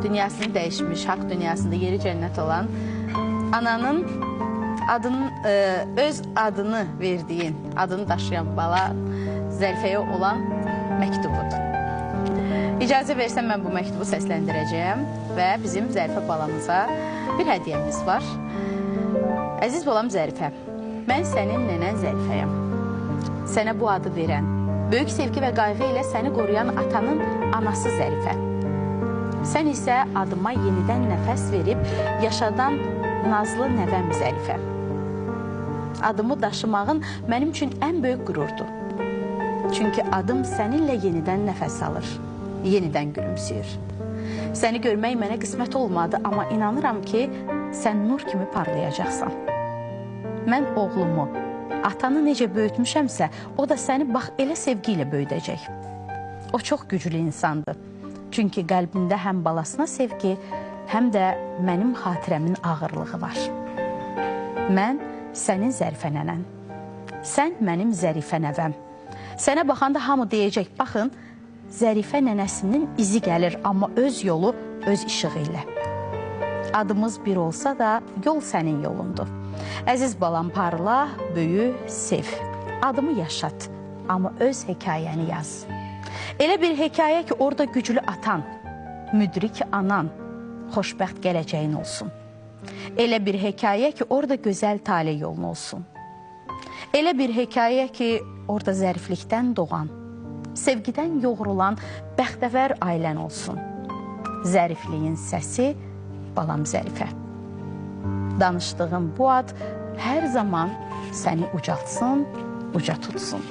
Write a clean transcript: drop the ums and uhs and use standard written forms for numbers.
dünyasını dəyişmiş, haqq dünyasında yeri cənnət olan ananın öz adını verdiyin, adını daşıyan bala Zərifəyə olan məktubudur. İcazə versən mən bu məktubu səsləndirəcəyəm və bizim Zərifə balamıza bir hədiyəmiz var. Əziz balam Zərifə, mən sənin nənən Zərifəyəm. Sənə bu adı verən, böyük sevgi və qayğı ilə səni qoruyan atanın anası Zərifə. Sən isə adıma yenidən nəfəs verib yaşadan nazlı nəvəm Zərifə. Adımı daşımağın mənim üçün ən böyük qürurdur. Çünki adım səninlə yenidən nəfəs alır, yenidən gülümsüyür. Səni görmək mənə qismət olmadı, amma inanıram ki, sən nur kimi parlayacaqsan. Mən oğlumu, atanı necə böyütmüşəmsə, o da səni bax elə sevgi ilə böyüdəcək. O çox güclü insandır. Çünki qəlbində həm balasına sevgi, həm də mənim xatirəmin ağırlığı var. Mən sənin Zərifə nənən. Sən mənim Zərifə nəvəm. Sənə baxanda hamı deyəcək, baxın, Zərifə nənəsinin izi gəlir, amma öz yolu öz işığı ilə. Adımız bir olsa da, yol sənin yolundur. Əziz balam, parla, böyü, sev. Adımı yaşat, amma öz hekayəni yaz. Elə bir hekayə ki, orada güclü atan, müdrik anan, xoşbəxt gələcəyin olsun. Elə bir hekayə ki, orada gözəl talih yolun olsun. Elə bir hekayə ki, orada zəriflikdən doğan, sevgidən yoğrulan bəxtəvər ailən olsun. Zərifliyin səsi balam Zərifə. Danışdığım bu ad hər zaman səni ucaltsın, uca tutsun.